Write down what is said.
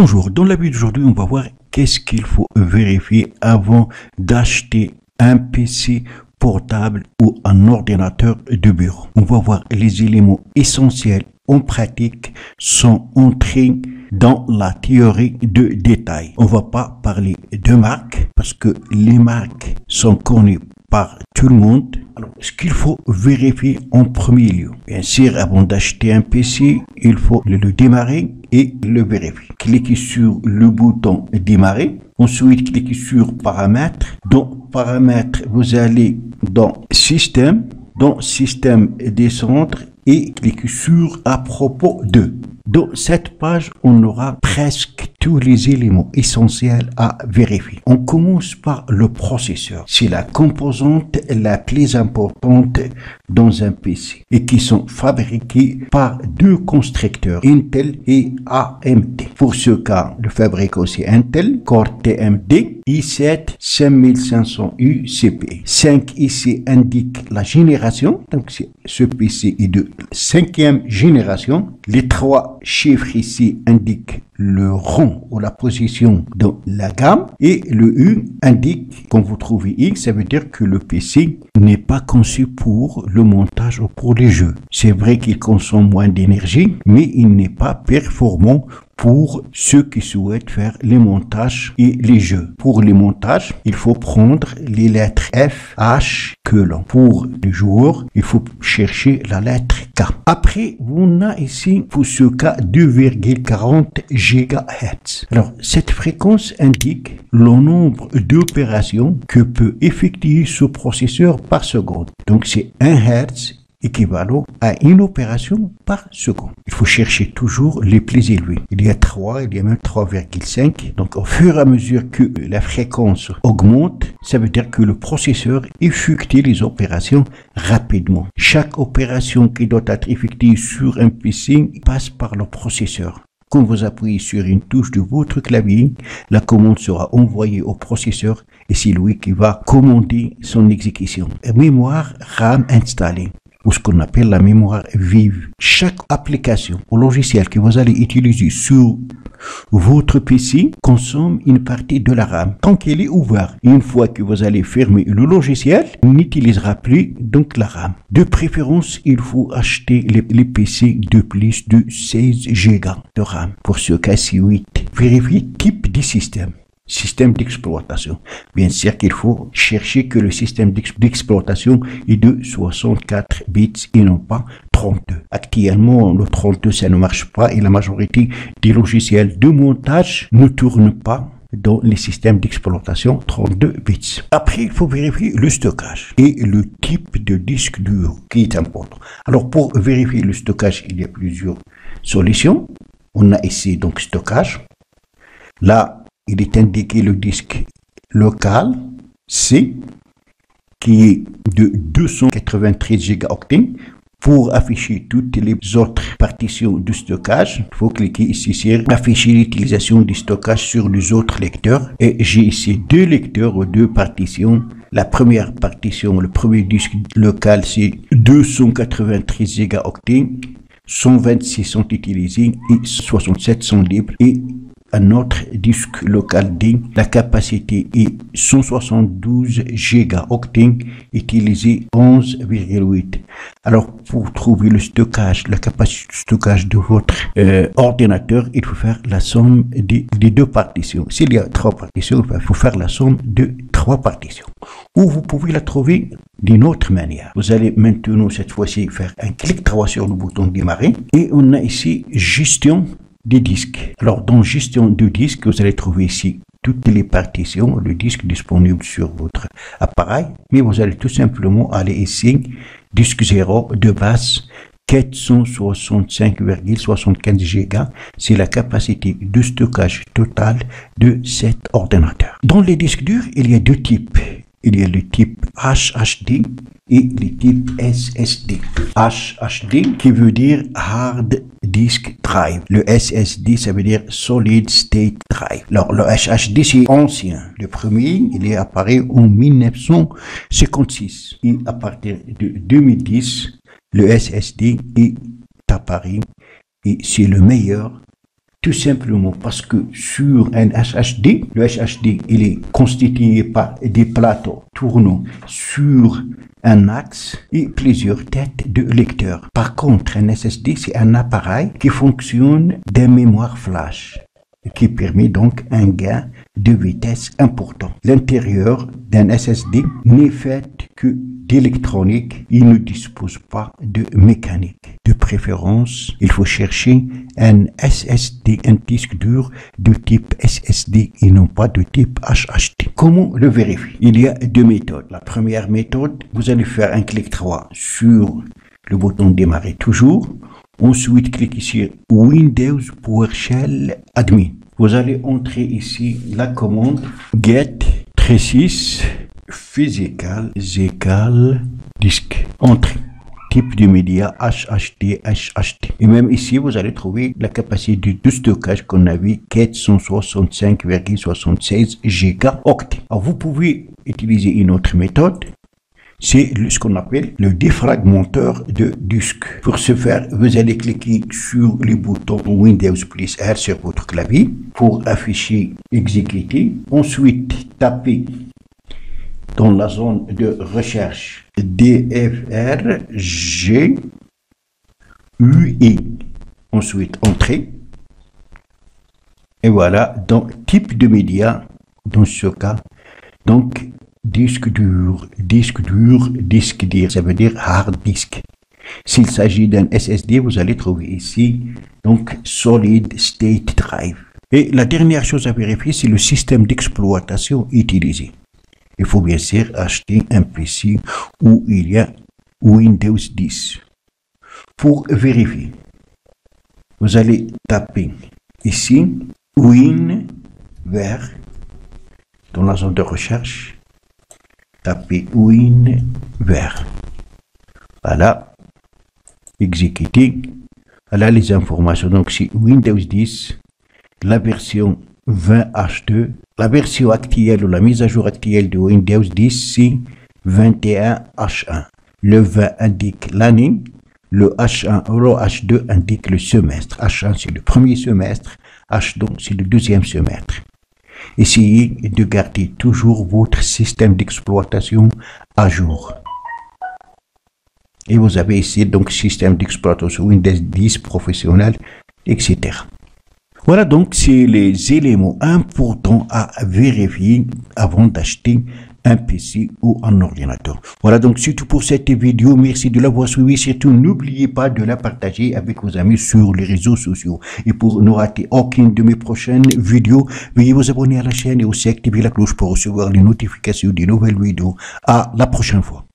Bonjour, dans la vidéo d'aujourd'hui, on va voir qu'est-ce qu'il faut vérifier avant d'acheter un PC portable ou un ordinateur de bureau. On va voir les éléments essentiels en pratique sont entrés dans la théorie de détail. On va pas parler de marques parce que les marques sont connues par tout le monde. Alors, ce qu'il faut vérifier en premier lieu, bien sûr, avant d'acheter un PC, il faut le démarrer et le vérifier. Cliquez sur le bouton démarrer. Ensuite, cliquez sur paramètres. Dans paramètres, vous allez dans système, des centres et cliquez sur à propos de. Dans cette page, on aura presque tous les éléments essentiels à vérifier. On commence par le processeur. C'est la composante la plus importante dans un PC et qui sont fabriqués par deux constructeurs, Intel et AMD. Pour ce cas, le fabricant c'est Intel, Core TMD, i7 5500U CPU. 5 ici indique la génération, donc ce PC est de 5e génération. Les trois chiffres ici indiquent le rang ou la position dans la gamme et le U indique, quand vous trouvez X, ça veut dire que le PC n'est pas conçu pour le montage ou pour les jeux. C'est vrai qu'il consomme moins d'énergie, mais il n'est pas performant pour ceux qui souhaitent faire les montages et les jeux. Pour les montages, il faut prendre les lettres F, H, colon. Pour les joueurs, il faut chercher la lettre K. Après, on a ici, pour ce cas, 2,40 GHz. Alors, cette fréquence indique le nombre d'opérations que peut effectuer ce processeur par seconde. Donc, c'est 1 Hz équivalent à une opération par seconde. Il faut chercher toujours les plus élevés. Il y a 3, il y a même 3,5. Donc, au fur et à mesure que la fréquence augmente, ça veut dire que le processeur effectue les opérations rapidement. Chaque opération qui doit être effectuée sur un PC passe par le processeur. Quand vous appuyez sur une touche de votre clavier, la commande sera envoyée au processeur et c'est lui qui va commander son exécution. Mémoire RAM installée, ou ce qu'on appelle la mémoire vive. Chaque application ou logiciel que vous allez utiliser sur votre PC consomme une partie de la RAM. Tant qu'elle est ouverte, une fois que vous allez fermer le logiciel, il n'utilisera plus donc la RAM. De préférence, il faut acheter les PC de plus de 16 Go de RAM. Pour ce cas-ci, 8. Vérifiez type de système. Système d'exploitation. Bien sûr qu'il faut chercher que le système d'exploitation est de 64 bits et non pas 32. Actuellement, le 32, ça ne marche pas et la majorité des logiciels de montage ne tournent pas dans les systèmes d'exploitation 32 bits. Après, il faut vérifier le stockage et le type de disque dur qui est important. Alors, pour vérifier le stockage, il y a plusieurs solutions. On a ici donc stockage. Là, il est indiqué le disque local C qui est de 293 Go. Pour afficher toutes les autres partitions de stockage, il faut cliquer ici sur afficher l'utilisation du stockage sur les autres lecteurs. Et j'ai ici deux lecteurs ou deux partitions. La première partition, le premier disque local, c'est 293 Go. 126 sont utilisés et 67 sont libres. Et un autre disque local D, la capacité est 172 Go, utilisé 11,8. Alors, pour trouver le stockage, la capacité de stockage de votre ordinateur, il faut faire la somme des deux partitions. S'il y a 3 partitions, il faut faire la somme de 3 partitions. Ou vous pouvez la trouver d'une autre manière. Vous allez maintenant, cette fois-ci, faire un clic droit sur le bouton démarrer. Et on a ici gestion des disques. Alors, dans gestion de disques, vous allez trouver ici toutes les partitions, le disque disponible sur votre appareil, mais vous allez tout simplement aller ici, disque 0 de base, 465,75 Go, c'est la capacité de stockage totale de cet ordinateur. Dans les disques durs, il y a deux types. Il y a le type HHD et le type SSD. HHD qui veut dire Hard Disk Drive. Le SSD, ça veut dire Solid State Drive. Alors, le HHD, c'est ancien. Le premier, il est apparu en 1956. Et à partir de 2010, le SSD est apparu et c'est le meilleur Tout simplement parce que sur un HHD, le HHD, il est constitué par des plateaux tournant sur un axe et plusieurs têtes de lecteurs. Par contre, un SSD, c'est un appareil qui fonctionne d'un mémoire flash, qui permet donc un gain de vitesse important. L'intérieur d'un SSD n'est fait que d'électronique, il ne dispose pas de mécanique. De préférence, il faut chercher un SSD, un disque dur de type SSD et non pas de type HHD. Comment le vérifier? Il y a deux méthodes. La première méthode, vous allez faire un clic droit sur le bouton démarrer toujours. Ensuite, cliquez sur Windows PowerShell Admin. Vous allez entrer ici la commande get traces physical égale disque. Entrée. Type de média HHD. Et même ici, vous allez trouver la capacité de stockage qu'on a vu 465,76 gigaoctets. Alors, vous pouvez utiliser une autre méthode. C'est ce qu'on appelle le défragmenteur de disque. Pour ce faire, vous allez cliquer sur le bouton Windows plus R sur votre clavier pour afficher exécuter. Ensuite, tapez dans la zone de recherche DFRGUI. Ensuite, entrée. Et voilà, dans type de média, dans ce cas, donc, disque dur, ça veut dire hard disk. S'il s'agit d'un SSD, vous allez trouver ici, donc, solid state drive. Et la dernière chose à vérifier, c'est le système d'exploitation utilisé. Il faut bien sûr acheter un PC où il y a Windows 10. Pour vérifier, vous allez taper ici, WinVer, dans la zone de recherche. Tapez WinVer. Voilà. Exécuter. Voilà les informations. Donc, c'est Windows 10, la version 20H2. La version actuelle ou la mise à jour actuelle de Windows 10, c'est 21H1. Le 20 indique l'année. Le H1 ou le H2 indique le semestre. H1, c'est le premier semestre. H2, c'est le deuxième semestre. Essayez de garder toujours votre système d'exploitation à jour. Et vous avez ici donc système d'exploitation Windows 10 professionnel, etc. Voilà donc c'est les éléments importants à vérifier avant d'acheter un PC ou un ordinateur. Voilà donc c'est tout pour cette vidéo. Merci de l'avoir suivi. Surtout n'oubliez pas de la partager avec vos amis sur les réseaux sociaux. Et pour ne rater aucune de mes prochaines vidéos, veuillez vous abonner à la chaîne et aussi activer la cloche pour recevoir les notifications des nouvelles vidéos. À la prochaine fois.